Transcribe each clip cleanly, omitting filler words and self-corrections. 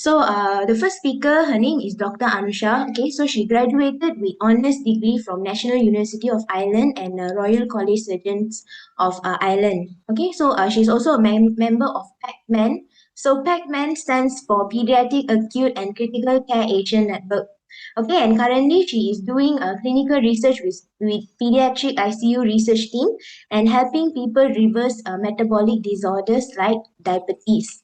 The first speaker, her name is Dr. Anusha. Okay, so she graduated with honors degree from National University of Ireland and Royal College Surgeons of Ireland. Okay, so she's also a member of PACMAN. So PACMAN stands for Pediatric Acute and Critical Care Asian Network. Okay, and currently she is doing clinical research with pediatric ICU research team and helping people reverse metabolic disorders like diabetes.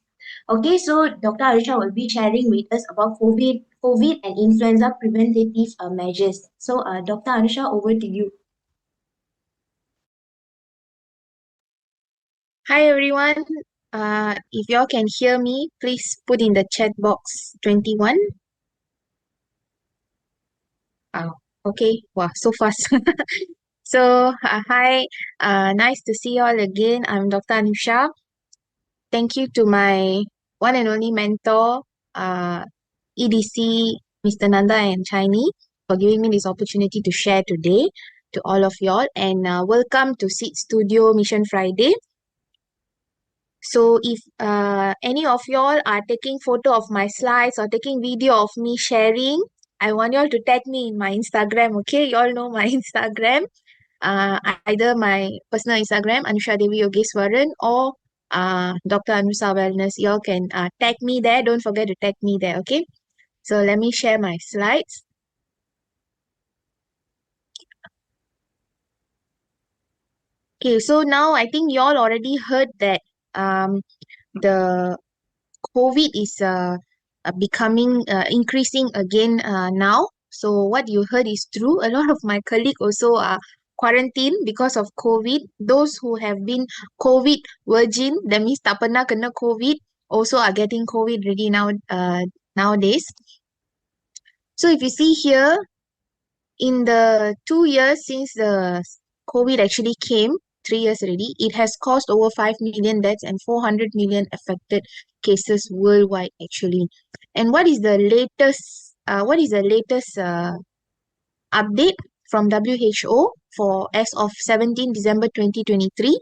Okay, so Dr. Arisha will be sharing with us about COVID and influenza preventative measures. So, Dr. Arisha, over to you. Hi everyone. If y'all can hear me, please put in the chat box 21. Oh, okay. Wow, so fast. Hi. Nice to see y'all again. I'm Dr. Anusha. Thank you to my one and only mentor, EDC, Mr. Nanda and Chinese, for giving me this opportunity to share today to all of y'all. And welcome to Seed Studio Mission Friday. So if any of y'all are taking photo of my slides or taking video of me sharing, I want y'all to tag me in my Instagram, okay? Y'all know my Instagram. Either my personal Instagram, Anusha Devi Yogeswaran, or Dr. Anusha Wellness. Y'all can tag me there. Don't forget to tag me there, okay? So let me share my slides. Okay, so now I think y'all already heard that the COVID is increasing again now. So what you heard is true. A lot of my colleagues also are quarantined because of COVID. Those who have been COVID virgin, that means tak pernah kena COVID, also are getting COVID already nowadays. So if you see here, in the 2 years since the COVID actually came, 3 years already, it has caused over 5 million deaths and 400 million affected cases worldwide actually. And what is the latest update from WHO for as of 17 December 2023?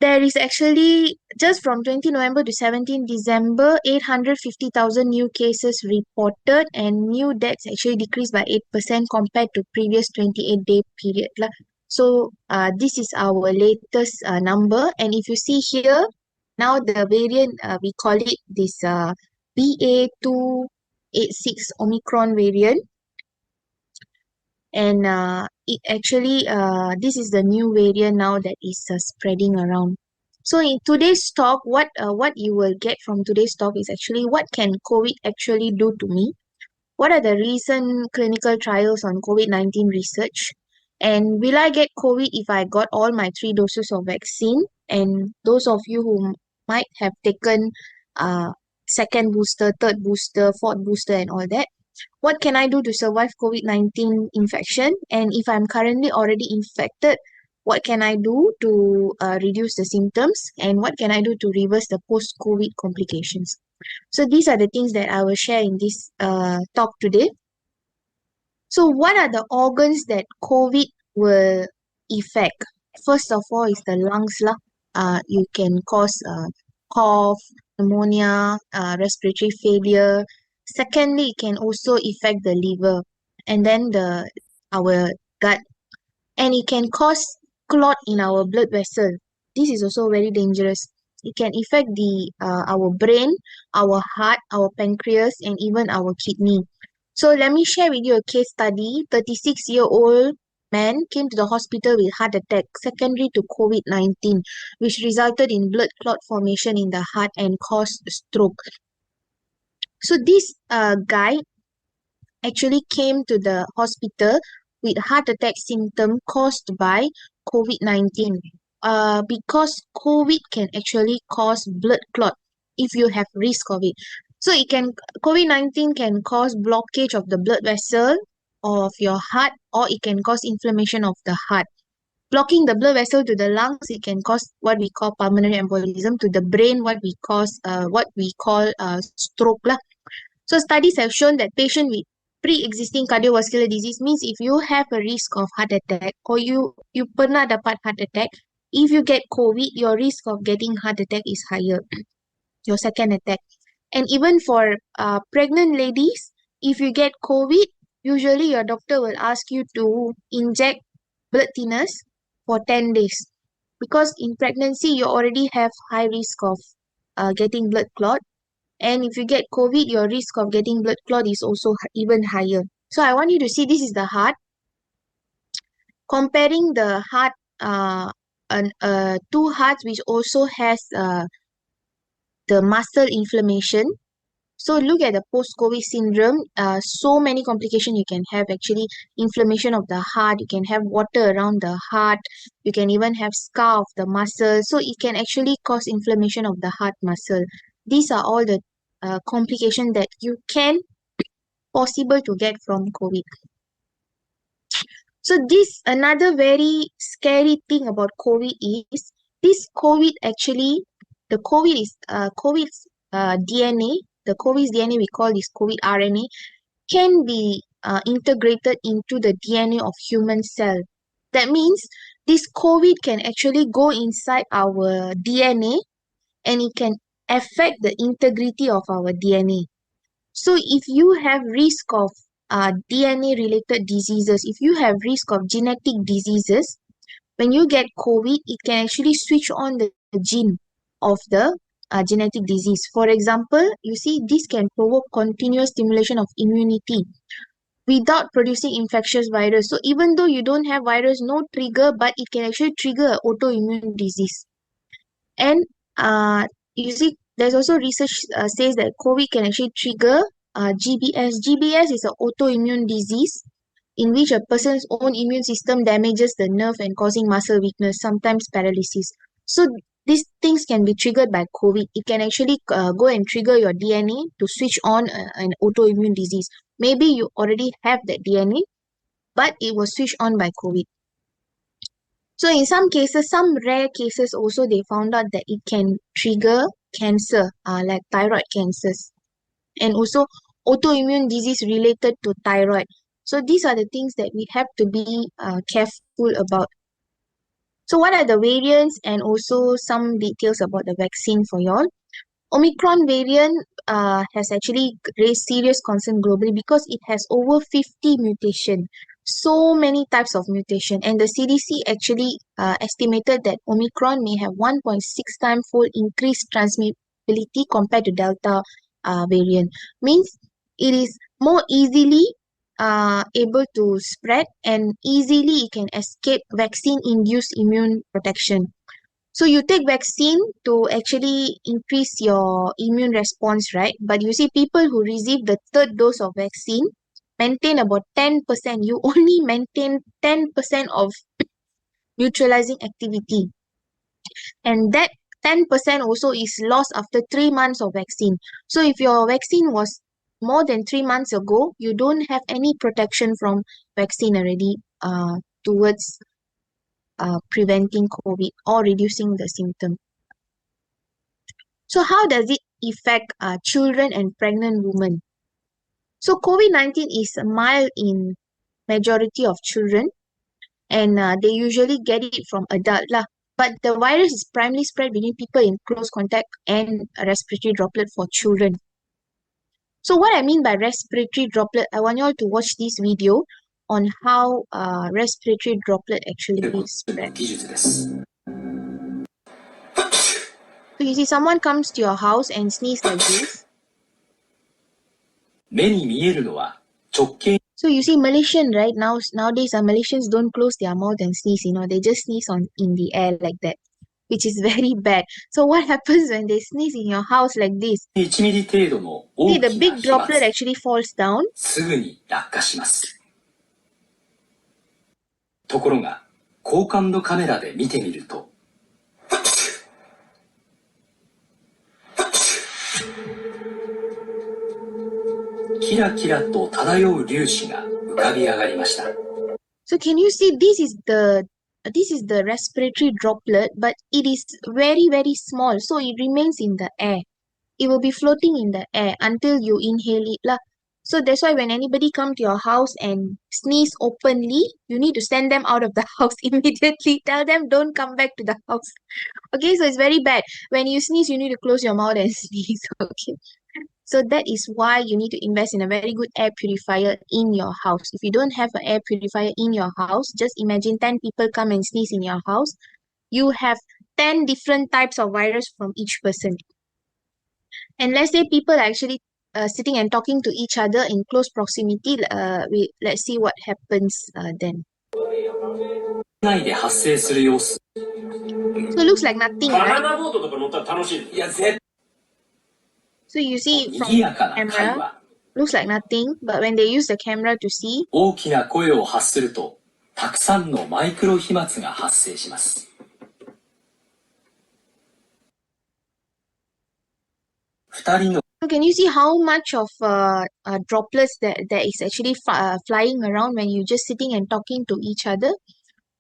There is actually, just from 20 November to 17 December, 850,000 new cases reported and new deaths actually decreased by 8% compared to previous 28-day period lah. So this is our latest number. And if you see here, now the variant, we call it this BA286 Omicron variant. And it actually, this is the new variant now that is spreading around. So in today's talk, what you will get from today's talk is actually what can COVID actually do to me? What are the recent clinical trials on COVID-19 research? And will I get COVID if I got all my 3 doses of vaccine? And those of you who might have taken second booster, third booster, fourth booster and all that, what can I do to survive COVID-19 infection? And if I'm currently already infected, what can I do to reduce the symptoms? And what can I do to reverse the post-COVID complications? So these are the things that I will share in this talk today. So what are the organs that COVID will affect? First of all is the lungs lah. You can cause cough, pneumonia, respiratory failure. Secondly, it can also affect the liver and then our gut. And it can cause clot in our blood vessel. This is also very dangerous. It can affect our brain, our heart, our pancreas, and even our kidney. So let me share with you a case study. 36-year-old man came to the hospital with heart attack secondary to COVID-19, which resulted in blood clot formation in the heart and caused stroke. So this guy actually came to the hospital with heart attack symptom caused by COVID-19. Because COVID can actually cause blood clot if you have risk of it. So COVID-19 can cause blockage of the blood vessel of your heart, or it can cause inflammation of the heart. Blocking the blood vessel to the lungs, it can cause what we call pulmonary embolism. To the brain, what we call stroke lah. So studies have shown that patient with pre-existing cardiovascular disease, means if you have a risk of heart attack or you pernah dapat heart attack, if you get COVID, your risk of getting heart attack is higher, your second attack. And even for pregnant ladies, if you get COVID, usually your doctor will ask you to inject blood thinners for 10 days. Because in pregnancy, you already have high risk of getting blood clot. And if you get COVID, your risk of getting blood clot is also even higher. So I want you to see this is the heart. Comparing the heart, two hearts which also has the muscle inflammation. So look at the post-COVID syndrome. So many complications you can have actually. Inflammation of the heart. You can have water around the heart. You can even have scar of the muscle. So it can actually cause inflammation of the heart muscle. These are all the complications that you can possible to get from COVID. So this another very scary thing about COVID is this COVID actually the COVID is COVID's DNA, the COVID's DNA we call this COVID RNA can be integrated into the DNA of human cell. That means this COVID can actually go inside our DNA and it can affect the integrity of our DNA. So if you have risk of DNA related diseases, if you have risk of genetic diseases, when you get COVID, it can actually switch on the gene of the genetic disease. For example, you see this can provoke continuous stimulation of immunity without producing infectious virus. So even though you don't have virus, no trigger, but it can actually trigger autoimmune disease. And you see, there's also research says that COVID can actually trigger GBS. GBS is an autoimmune disease in which a person's own immune system damages the nerve and causing muscle weakness, sometimes paralysis. So these things can be triggered by COVID. It can actually go and trigger your DNA to switch on an autoimmune disease. Maybe you already have that DNA, but it was switched on by COVID. So in some cases, some rare cases also, they found out that it can trigger cancer, like thyroid cancers, and also autoimmune disease related to thyroid. So these are the things that we have to be careful about. So what are the variants and also some details about the vaccine for y'all? Omicron variant has actually raised serious concern globally because it has over 50 mutation, so many types of mutation. And the CDC actually estimated that Omicron may have 1.6 times fold increased transmissibility compared to Delta variant. Means it is more easily able to spread and easily it can escape vaccine-induced immune protection. So you take vaccine to actually increase your immune response, right? But you see people who receive the third dose of vaccine maintain about 10%. You only maintain 10% of neutralizing activity. And that 10% also is lost after 3 months of vaccine. So if your vaccine was more than 3 months ago, you don't have any protection from vaccine already towards preventing COVID or reducing the symptom. So how does it affect children and pregnant women? So COVID-19 is mild in majority of children and they usually get it from adult lah. But the virus is primarily spread between people in close contact and a respiratory droplet for children. So what I mean by respiratory droplet, I want you all to watch this video on how respiratory droplet actually spread. So you see someone comes to your house and sneeze like this. So you see Malaysian right nowadays Malaysians don't close their mouth and sneeze, they just sneeze in the air like that, which is very bad. So what happens when they sneeze in your house like this? See, the big droplet actually falls down. ところが、高感度カメラで見てみると、キラキラと漂う粒子が浮かび上がりました。So can you see this is the respiratory droplet, but it is very, very small. So it remains in the air. It will be floating in the air until you inhale it lah. So that's why when anybody come to your house and sneeze openly, you need to send them out of the house immediately. Tell them don't come back to the house. Okay, so it's very bad. When you sneeze, you need to close your mouth and sneeze. Okay. So that is why you need to invest in a very good air purifier in your house. If you don't have an air purifier in your house, just imagine 10 people come and sneeze in your house. You have 10 different types of virus from each person. And let's say people are actually sitting and talking to each other in close proximity. Let's see what happens then. 内で発生する様子。 So it looks like nothing, バ right? ナナボートとか乗ったら楽しい。いや、絶 So you see 賑 from やかな会 camera, 話。 looks like nothing, but when they use the camera to see, 大きな声を発すると、たくさんのマイクロ飛沫が発生します。2人の so can you see how much of droplets that is actually flying around when you're just sitting and talking to each other?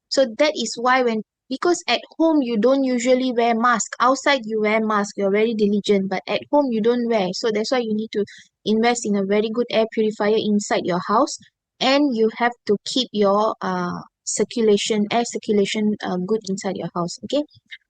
So that is why because at home you don't usually wear mask. Outside you wear mask, you're very diligent, but at home you don't wear. So that's why you need to invest in a very good air purifier inside your house, and you have to keep your air circulation good inside your house. Okay.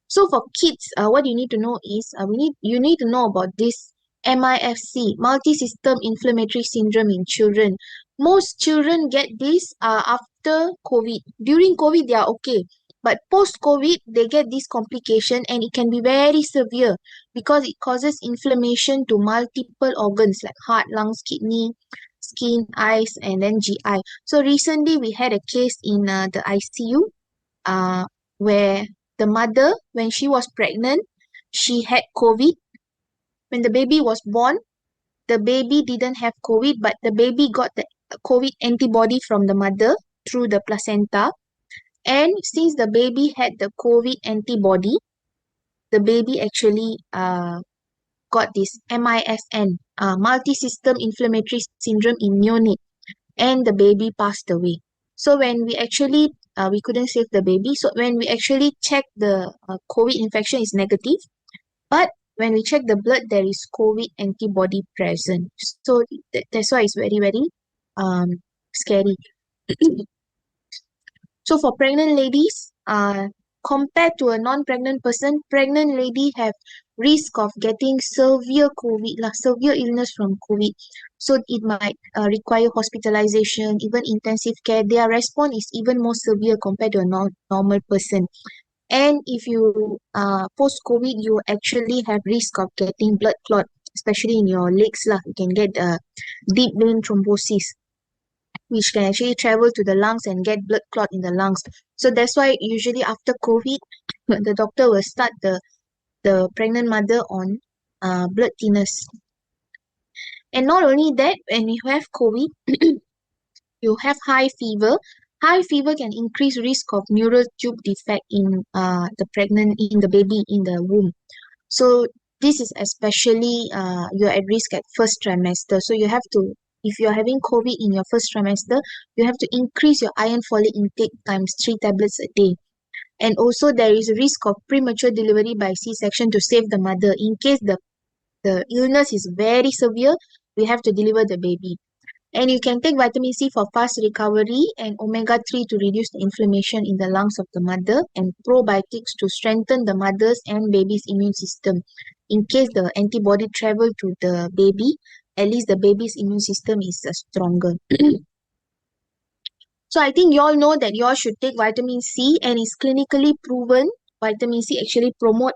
So for kids, what you need to know is you need to know about this MIFC, multi-system inflammatory syndrome in children. Most children get this after COVID. During COVID, they are okay. But post-COVID, they get this complication and it can be very severe because it causes inflammation to multiple organs like heart, lungs, kidney, skin, eyes, and then GI. So recently, we had a case in the ICU where the mother, when she was pregnant, she had COVID. When the baby was born, the baby didn't have COVID, but the baby got the COVID antibody from the mother through the placenta. And since the baby had the COVID antibody, the baby actually got this MISN, multi-system inflammatory syndrome in neonate, and the baby passed away. So when we actually we couldn't save the baby. So when we actually check the COVID infection is negative, but when we check the blood, there is COVID antibody present. So that's why it's very, very scary. So for pregnant ladies, compared to a non-pregnant person, pregnant lady have risk of getting severe COVID, severe illness from COVID. So it might require hospitalization, even intensive care. Their response is even more severe compared to a normal person. And if you post-COVID, you actually have risk of getting blood clot, especially in your legs. You can get deep vein thrombosis, which can actually travel to the lungs and get blood clot in the lungs. So that's why usually after COVID, the doctor will start the pregnant mother on blood thinners. And not only that, when you have COVID, you have high fever. High fever can increase risk of neural tube defect in the baby in the womb. So this is especially you're at risk at first trimester. So you have to, if you're having COVID in your first trimester, you have to increase your iron folate intake times 3 tablets a day. And also there is a risk of premature delivery by C-section to save the mother. In case the illness is very severe, we have to deliver the baby. And you can take vitamin C for fast recovery and omega-3 to reduce the inflammation in the lungs of the mother, and probiotics to strengthen the mother's and baby's immune system. In case the antibody travel to the baby, at least the baby's immune system is stronger. So I think you all know that you all should take vitamin C, and it's clinically proven vitamin C actually promote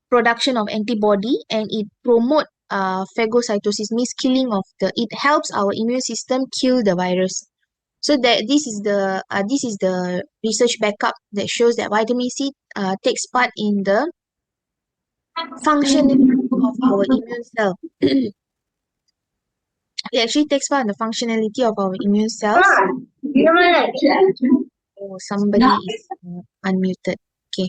production of antibody, and it promote phagocytosis, means killing of it helps our immune system kill the virus. So that this is the research backup that shows that vitamin C takes part in the functioning of our immune cell. It actually takes part in the functionality of our immune cells. Oh, somebody is unmuted. Okay.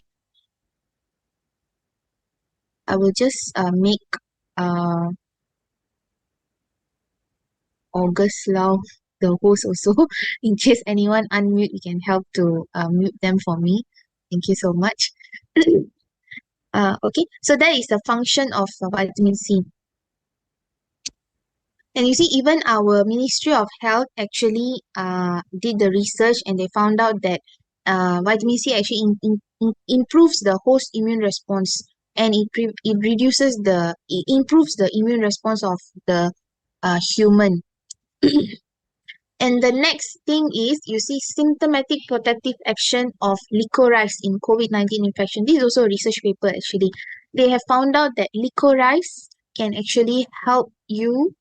I will just make August Lau the host also. In case anyone unmute, you can help to mute them for me. Thank you so much. Okay, so that is the function of vitamin C. And you see, even our Ministry of Health actually did the research, and they found out that vitamin C actually improves the host immune response. and it improves the immune response of the human. And the next thing is, you see, symptomatic protective action of licorice in COVID-19 infection. This is also a research paper actually. They have found out that licorice can actually help you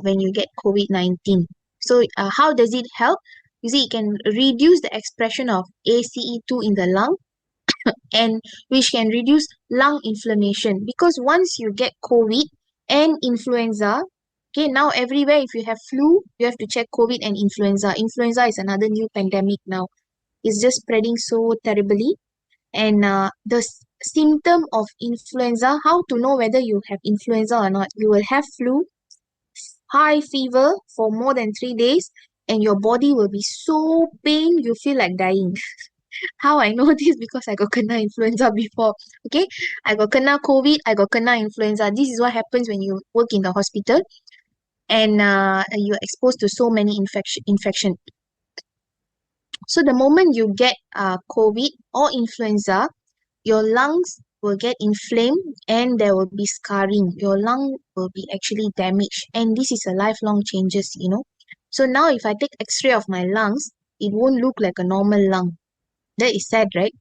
when you get COVID-19. So how does it help? You see, it can reduce the expression of ACE2 in the lung, and which can reduce lung inflammation, because once you get COVID and influenza, okay, now everywhere if you have flu, you have to check COVID and influenza. Influenza is another new pandemic now. It's just spreading so terribly. And the symptom of influenza, how to know whether you have influenza or not? You will have flu, high fever for more than 3 days, and your body will be so pain, you feel like dying. How I know this? Because I got kena influenza before. Okay, I got kena COVID, I got kena influenza. This is what happens when you work in the hospital, and you're exposed to so many infection. So the moment you get COVID or influenza, your lungs will get inflamed and there will be scarring. Your lung will be actually damaged, and this is a lifelong changes, you know. So now if I take X-ray of my lungs, it won't look like a normal lung. That is sad, right?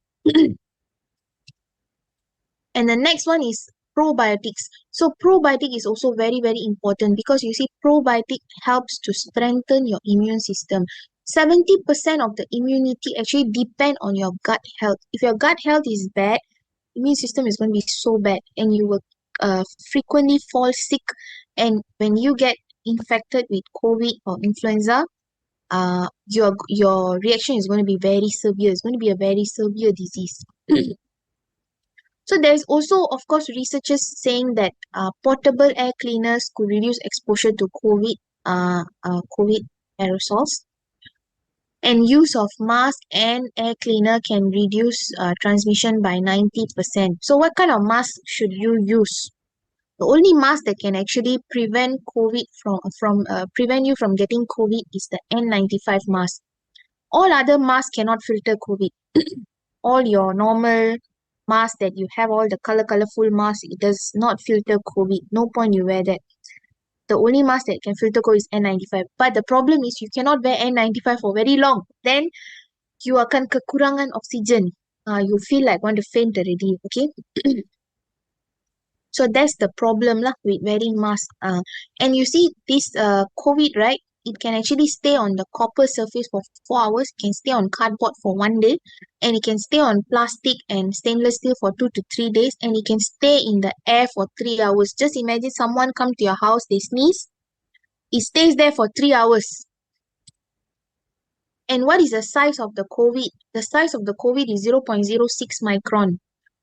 And the next one is probiotics. So probiotic is also very, very important, because you see, probiotic helps to strengthen your immune system. 70% of the immunity actually depend on your gut health. If your gut health is bad, immune system is going to be so bad, and you will frequently fall sick. And when you get infected with COVID or influenza, your reaction is going to be very severe. It's going to be a very severe disease. So there's also, of course, researchers saying that portable air cleaners could reduce exposure to COVID aerosols. And use of mask and air cleaner can reduce transmission by 90%. So what kind of mask should you use? The only mask that can actually prevent COVID prevent you from getting COVID is the N95 mask. All other masks cannot filter COVID. All your normal mask that you have, all the colorful mask, it does not filter COVID. No point you wear that. The only mask that can filter COVID is N95. But the problem is you cannot wear N95 for very long. Then you akan kekurangan oxygen. You feel like want to faint already. Okay. So that's the problem lah with wearing mask. And you see this COVID, right? It can actually stay on the copper surface for 4 hours, it can stay on cardboard for 1 day, and it can stay on plastic and stainless steel for 2 to 3 days, and it can stay in the air for 3 hours. Just imagine someone come to your house, they sneeze, it stays there for 3 hours. And what is the size of the COVID? The size of the COVID is 0.06 micron.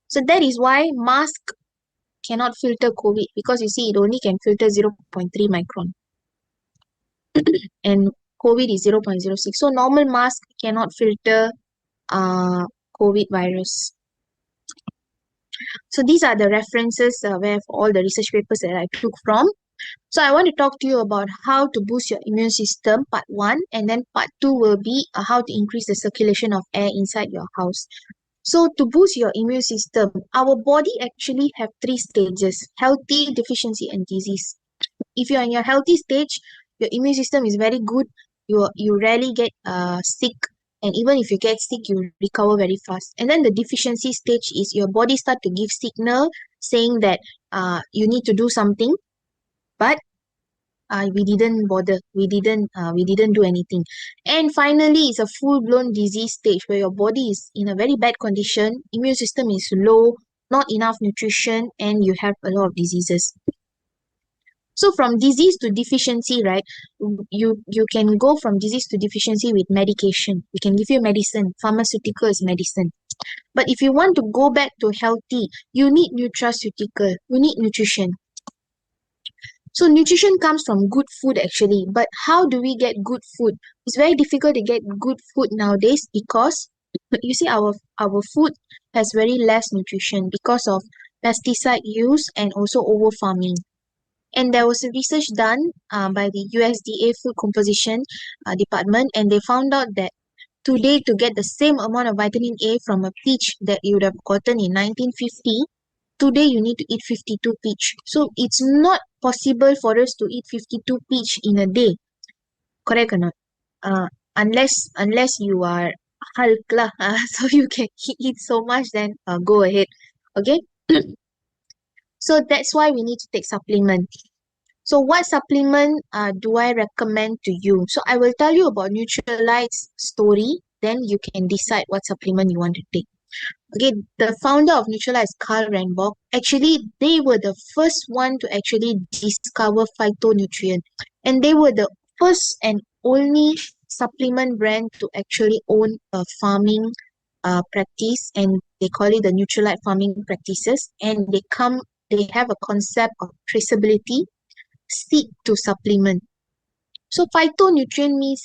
So that is why mask cannot filter COVID, because you see it only can filter 0.3 micron. And COVID is 0.06. So normal mask cannot filter COVID virus. So these are the references where all the research papers that I took from. So I want to talk to you about how to boost your immune system, part 1, and then part 2 will be how to increase the circulation of air inside your house. So to boost your immune system, our body actually have 3 stages: healthy, deficiency, and disease. If you're in your healthy stage, your immune system is very good. You rarely get sick, and even if you get sick, you recover very fast. And then the deficiency stage is your body start to give signal saying that you need to do something, but we didn't bother. We didn't do anything. And finally, it's a full-blown disease stage where your body is in a very bad condition, immune system is low, not enough nutrition, and you have a lot of diseases. So from disease to deficiency, right, you can go from disease to deficiency with medication. We can give you medicine. Pharmaceutical is medicine. But if you want to go back to healthy, you need nutraceutical. You need nutrition. So nutrition comes from good food actually. But how do we get good food? It's very difficult to get good food nowadays, because you see our food has very less nutrition because of pesticide use and also over farming. And there was a research done by the USDA Food Composition Department, and they found out that today, to get the same amount of vitamin A from a peach that you would have gotten in 1950, today you need to eat 52 peach. So it's not possible for us to eat 52 peach in a day. Correct or not? Uh, unless you are Hulk lah, so you can eat so much, then go ahead. Okay. So that's why we need to take supplement. So what supplement do I recommend to you? So I will tell you about Neutralite's story. Then you can decide what supplement you want to take. Okay, the founder of Neutralite is Carl Renbock. Actually, they were the first one to actually discover phytonutrient. And they were the first and only supplement brand to actually own a farming practice, and they call it the Neutralite farming practices. And they have a concept of traceability, seed to supplement. So phytonutrient means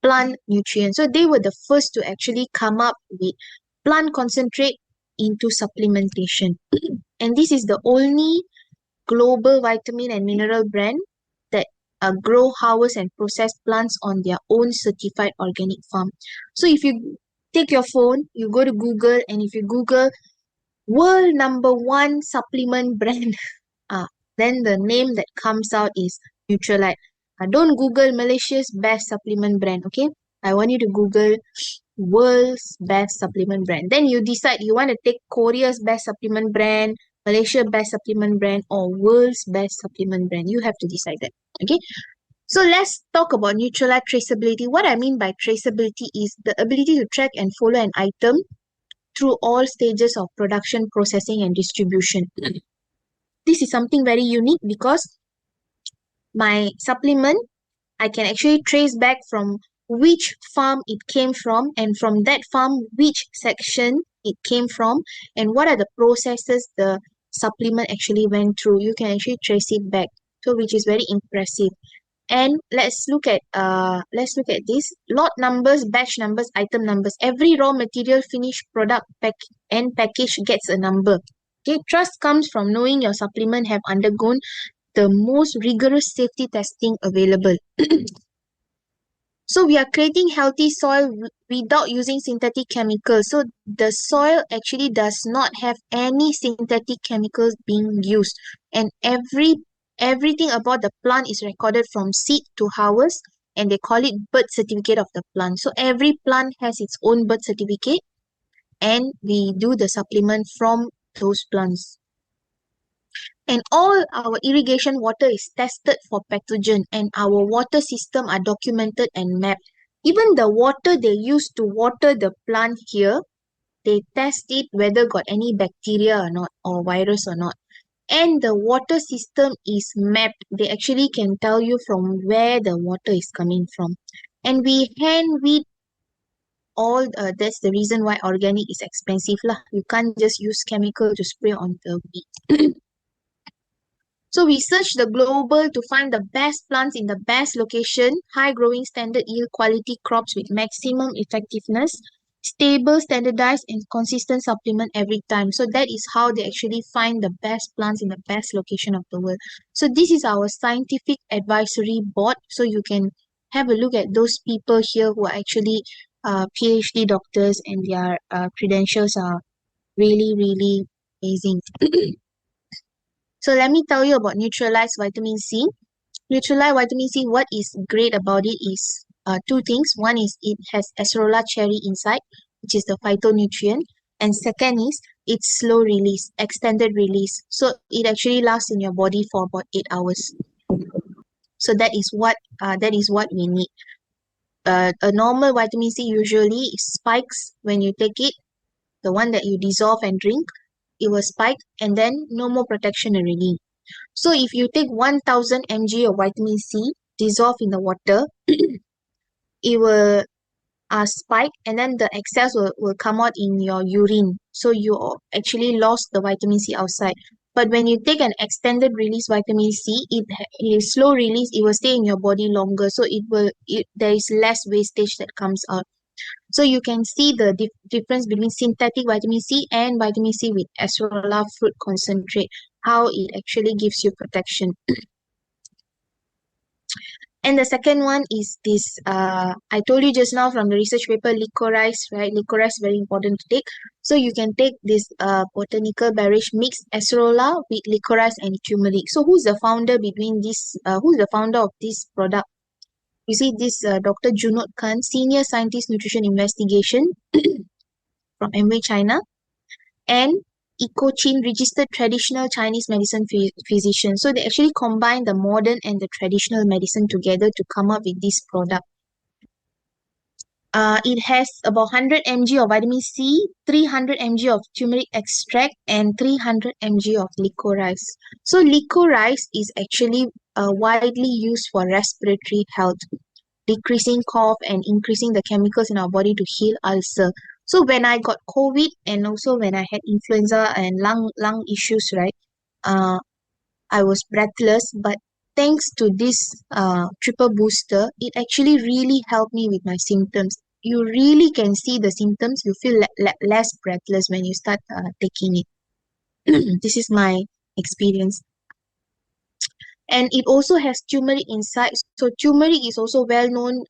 plant nutrient. So they were the first to actually come up with plant concentrate into supplementation. And this is the only global vitamin and mineral brand that grow, harvest, and process plants on their own certified organic farm. So if you take your phone, you go to Google, and if you Google world number one supplement brand, then the name that comes out is Neutralite. Don't Google Malaysia's best supplement brand, okay? I want you to Google world's best supplement brand. Then you decide you want to take Korea's best supplement brand, Malaysia's best supplement brand, or world's best supplement brand. You have to decide that, okay? So let's talk about Neutralite traceability. What I mean by traceability is the ability to track and follow an item through all stages of production, processing, and distribution. This is something very unique because my supplement, I can actually trace back from which farm it came from, and from that farm, which section it came from, and what are the processes the supplement actually went through. You can actually trace it back. So which is very impressive. And let's look at this. Lot numbers, batch numbers, item numbers. Every raw material, finished product, and package gets a number. Okay, trust comes from knowing your supplement have undergone the most rigorous safety testing available. So we are creating healthy soil without using synthetic chemicals. So the soil actually does not have any synthetic chemicals being used, and everything about the plant is recorded from seed to harvest, and they call it birth certificate of the plant. So every plant has its own birth certificate, and we do the supplement from those plants. And all our irrigation water is tested for pathogen, and our water system are documented and mapped. Even the water they use to water the plant here, they test it whether got any bacteria or not, or virus or not. And the water system is mapped. They actually can tell you from where the water is coming from. And we hand weed all, that's the reason why organic is expensive lah. You can't just use chemical to spray on the weed. So we search the global to find the best plants in the best location, high growing standard yield quality crops with maximum effectiveness, stable, standardized, and consistent supplement every time. So that is how they actually find the best plants in the best location of the world. So this is our scientific advisory board. So you can have a look at those people here who are actually PhD doctors, and their credentials are really, really amazing. So let me tell you about Neutralized Vitamin C. Neutralized Vitamin C, what is great about it is two things. One is it has acerola cherry inside, which is the phytonutrient. And second is it's slow release, extended release. So it actually lasts in your body for about 8 hours. So that is what we need. A normal vitamin C usually spikes when you take it, the one that you dissolve and drink. It will spike, and then no more protection already. So if you take 1000 mg of vitamin C, dissolve in the water, it will spike, and then the excess will come out in your urine. So you actually lost the vitamin C outside. But when you take an extended release vitamin C, it is slow release, it will stay in your body longer. So there is less wastage that comes out. So you can see the difference between synthetic vitamin C and vitamin C with acerola fruit concentrate, how it actually gives you protection. And the second one is this, I told you just now from the research paper, licorice, right? Licorice very important to take. So you can take this botanical beverage mixed acerola with licorice and turmeric. So who's the founder between this, who's the founder of this product? You see this Dr. Junot Khan, Senior Scientist Nutrition Investigation from MW China, and Chin, registered traditional Chinese medicine physician. So they actually combine the modern and the traditional medicine together to come up with this product. It has about 100 mg of vitamin C, 300 mg of turmeric extract, and 300 mg of licorice. So licorice is actually widely used for respiratory health, decreasing cough and increasing the chemicals in our body to heal ulcer. So when I got COVID and also when I had influenza and lung issues, right, I was breathless. But thanks to this triple booster, it actually really helped me with my symptoms. You really can see the symptoms. You feel less breathless when you start taking it. This is my experience. And it also has turmeric inside. So turmeric is also well-known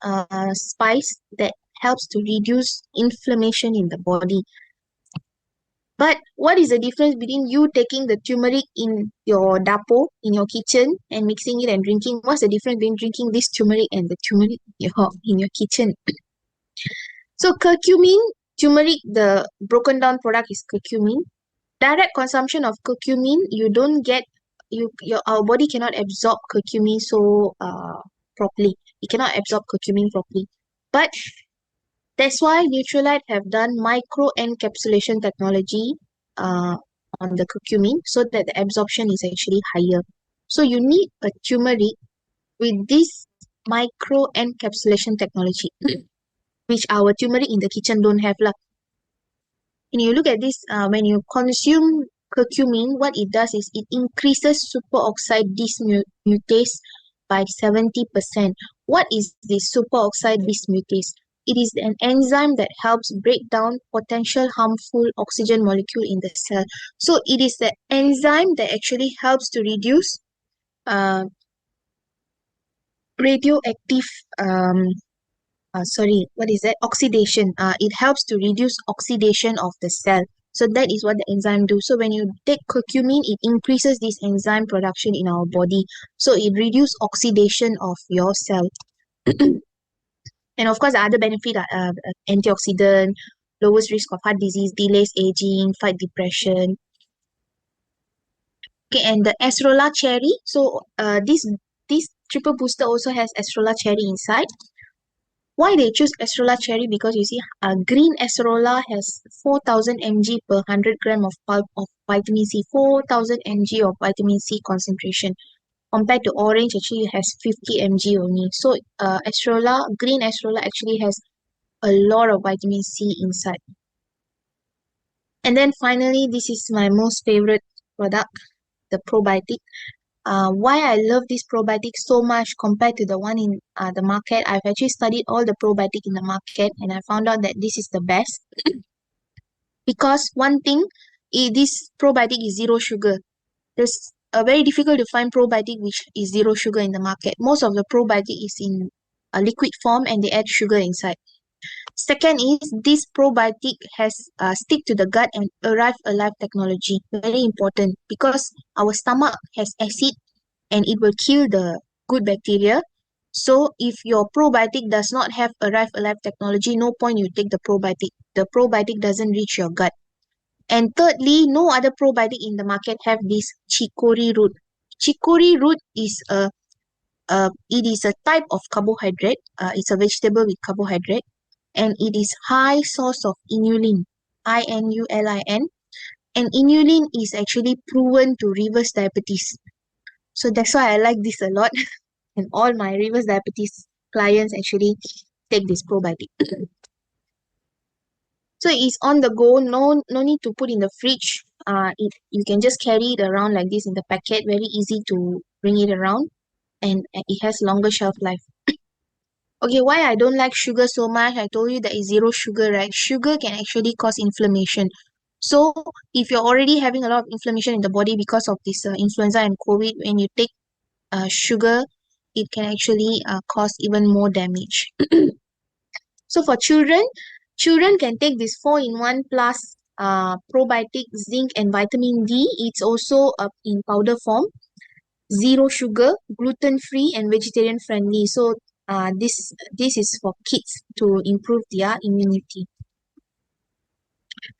spice that helps to reduce inflammation in the body. But what is the difference between you taking the turmeric in your dapo, in your kitchen, and mixing it and drinking? What's the difference between drinking this turmeric and the turmeric in your kitchen? So curcumin, turmeric, the broken down product is curcumin. Direct consumption of curcumin, you don't get, our body cannot absorb curcumin so properly. It cannot absorb curcumin properly. But that's why Neutralite have done micro encapsulation technology on the curcumin so that the absorption is actually higher. So you need a turmeric with this micro encapsulation technology, which our turmeric in the kitchen don't have lah. And you look at this, when you consume curcumin, what it does is it increases superoxide dismutase by 70%. What is this superoxide dismutase? It is an enzyme that helps break down potential harmful oxygen molecule in the cell. So it is the enzyme that actually helps to reduce radioactive oxidation. It helps to reduce oxidation of the cell. So that is what the enzyme do. So when you take curcumin, it increases this enzyme production in our body. So it reduces oxidation of your cell. And of course, the other benefit are antioxidant, lowers risk of heart disease, delays aging, fight depression. Okay, and the acerola cherry. So this triple booster also has acerola cherry inside. Why they choose acerola cherry? Because you see, green acerola has 4,000 mg per 100 gram of pulp of vitamin C, 4,000 mg of vitamin C concentration. Compared to orange, actually has 50 mg only. So green acerola actually has a lot of vitamin C inside. And then finally, this is my most favorite product, the probiotic. Why I love this probiotic so much compared to the one in the market. I've actually studied all the probiotic in the market and I found out that this is the best. Because one thing, this probiotic is zero sugar. There's very difficult to find probiotic which is zero sugar in the market. Most of the probiotic is in a liquid form and they add sugar inside. Second is this probiotic has stick to the gut and arrive alive technology. Very important because our stomach has acid and it will kill the good bacteria. So if your probiotic does not have arrive alive technology, no point you take the probiotic. The probiotic doesn't reach your gut. And thirdly, no other probiotic in the market have this chicory root. Chicory root is it is a type of carbohydrate. It's a vegetable with carbohydrate. And it is high source of inulin, inulin. And inulin is actually proven to reverse diabetes. So that's why I like this a lot. And all my reverse diabetes clients actually take this probiotic. So it's on the go, no need to put in the fridge. You can just carry it around like this in the packet, very easy to bring it around. And it has longer shelf life. Okay, why I don't like sugar so much? I told you that it's zero sugar, right? Sugar can actually cause inflammation. So if you're already having a lot of inflammation in the body because of this influenza and COVID, when you take sugar, it can actually cause even more damage. So for children, children can take this 4-in-1 plus probiotic, zinc, and vitamin D. It's also in powder form, zero sugar, gluten free, and vegetarian friendly. So this is for kids to improve their immunity.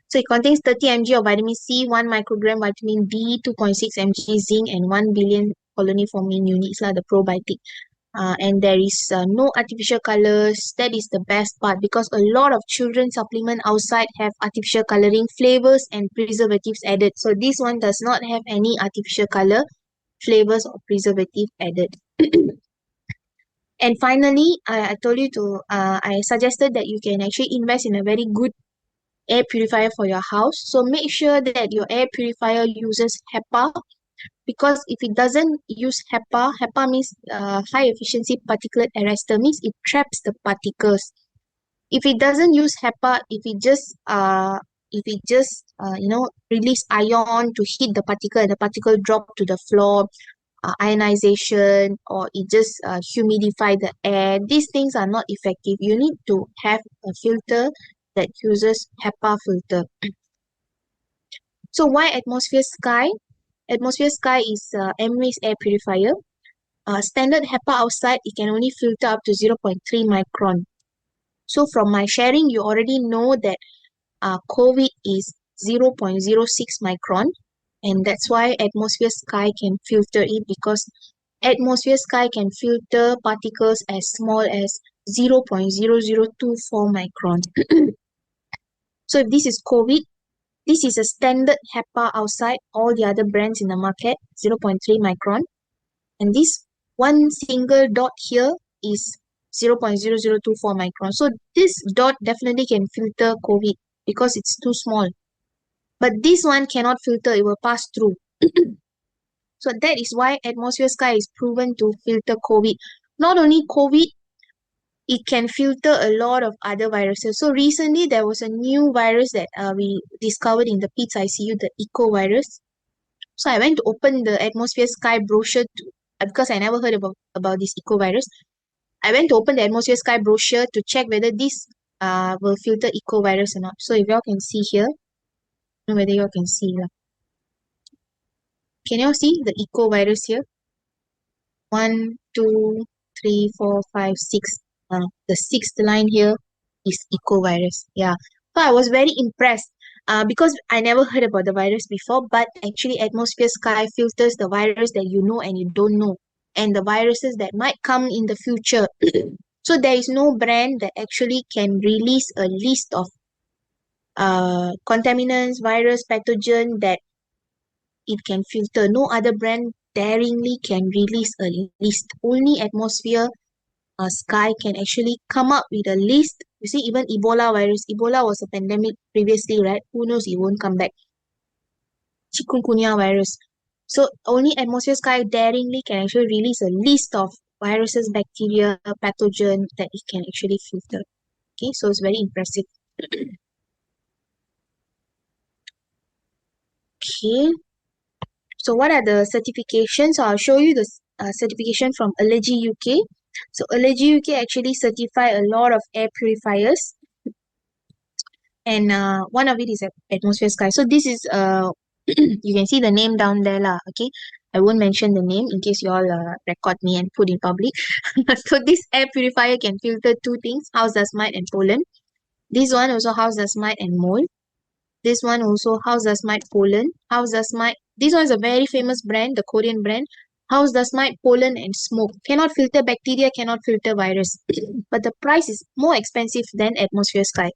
So it contains 30 mg of vitamin C, 1 microgram vitamin D, 2.6 mg zinc, and 1 billion colony forming units, the probiotic. And there is no artificial colors. That is the best part, because a lot of children supplement outside have artificial coloring, flavors, and preservatives added. So this one does not have any artificial color, flavors, or preservative added. And finally, I told you to, I suggested that you can actually invest in a very good air purifier for your house. So make sure that your air purifier uses HEPA, because if it doesn't use HEPA means high efficiency particulate arrestor, means it traps the particles. If it doesn't use HEPA, if it just release ion to hit the particle and the particle drop to the floor, ionization, or it just humidify the air, these things are not effective. You need to have a filter that uses HEPA filter. So why atmosphere sky? Atmosphere sky is Amway's air purifier. Standard HEPA outside, it can only filter up to 0.3 micron. So from my sharing, you already know that COVID is 0.06 micron, and that's why atmosphere sky can filter it, because atmosphere sky can filter particles as small as 0.0024 micron. So if this is COVID, this is a standard HEPA outside, all the other brands in the market, 0.3 micron. And this one single dot here is 0.0024 micron. So this dot definitely can filter COVID because it's too small. But this one cannot filter, it will pass through. So that is why atmosphere sky is proven to filter COVID. Not only COVID, it can filter a lot of other viruses. So recently there was a new virus that we discovered in the PITS ICU, the eco virus. So I went to open the atmosphere sky brochure because I never heard about this eco virus. I went to open the atmosphere sky brochure to check whether this will filter eco virus or not. So if y'all can see here, I don't know whether y'all can see. Can y'all see the eco virus here? 1, 2, 3, 4, 5, 6. The sixth line here is eco virus. Yeah. So I was very impressed because I never heard about the virus before, but actually atmosphere sky filters the virus that you know and you don't know, and the viruses that might come in the future. So there is no brand that actually can release a list of contaminants, virus, pathogen that it can filter. No other brand daringly can release a list. Only atmosphere sky can actually come up with a list. You see, even Ebola virus. Ebola was a pandemic previously, right? Who knows, it won't come back. Chikungunya virus. So only atmosphere sky daringly can actually release a list of viruses, bacteria, pathogen that it can actually filter. Okay, so it's very impressive. Okay, so what are the certifications? So I'll show you the certification from Allergy UK. So Allergy UK actually certify a lot of air purifiers, and one of it is atmosphere sky. So this is you can see the name down there lah. Okay, I won't mention the name in case you all record me and put in public. So this air purifier can filter two things: house dust mite and pollen. This one also house dust mite and mold. This one also house dust mite, pollen, house dust mite. This one is a very famous brand, the Korean brand. House dust mite, pollen, and smoke. Cannot filter bacteria, cannot filter virus. But the price is more expensive than atmosphere sky.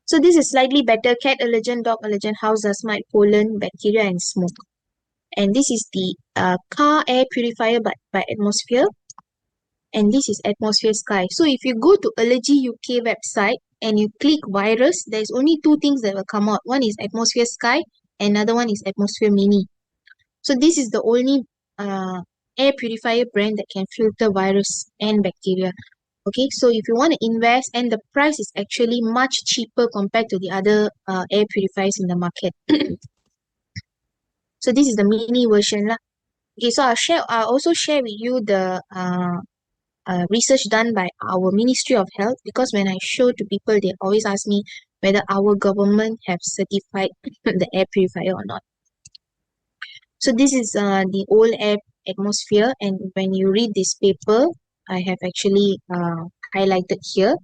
So this is slightly better: cat allergen, dog allergen, house dust mite, pollen, bacteria, and smoke. And this is the car air purifier by atmosphere. And this is atmosphere sky. So if you go to Allergy UK website and you click virus, there's only two things that will come out. One is atmosphere sky, another one is atmosphere mini. So this is the only air purifier brand that can filter virus and bacteria. Okay, so if you want to invest, and the price is actually much cheaper compared to the other air purifiers in the market. So this is the mini version lah. Okay, so I'll also share with you the research done by our Ministry of Health, because when I show to people, they always ask me whether our government have certified the air purifier or not. So this is the old air atmosphere, and when you read this paper, I have actually highlighted here.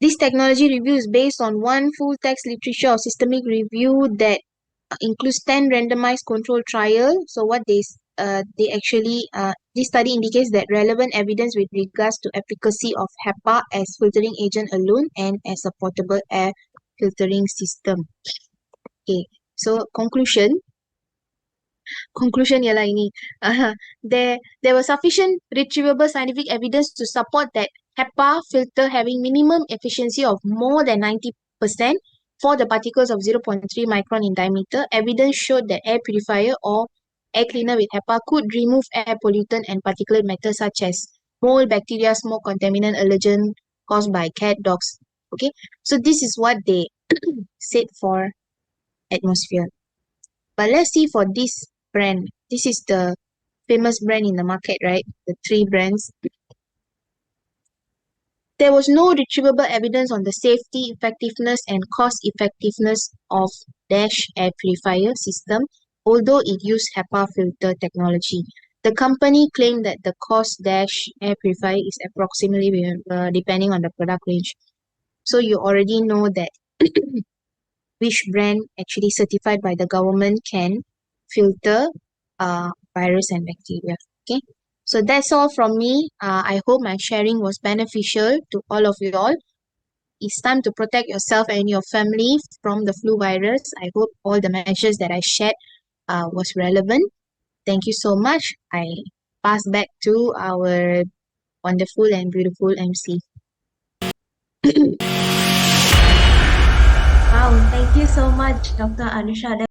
This technology review is based on one full text literature of systemic review that includes 10 randomized control trial. So what they actually this study indicates that relevant evidence with regards to efficacy of HEPA as filtering agent alone and as a portable air filtering system. Okay, so conclusion ialah ini. There was sufficient retrievable scientific evidence to support that HEPA filter having minimum efficiency of more than 90% for the particles of 0.3 micron in diameter. Evidence showed that air purifier or air cleaner with HEPA could remove air pollutant and particulate matter such as mold, bacteria, smoke, contaminant, allergen caused by cat, dogs. Okay, so this is what they said for atmosphere. But let's see for this brand. This is the famous brand in the market, right? The 3 brands. There was no retrievable evidence on the safety, effectiveness, and cost effectiveness of Dash air purifier system, although it used HEPA filter technology. The company claimed that the cost Dash air purifier is approximately depending on the product range. So you already know that which brand actually certified by the government can filter virus and bacteria. Okay, so that's all from me. I hope my sharing was beneficial to all of you all. It's time to protect yourself and your family from the flu virus. I hope all the measures that I shared was relevant. Thank you so much. I pass back to our wonderful and beautiful MC. Wow, thank you so much, Dr. Anusha.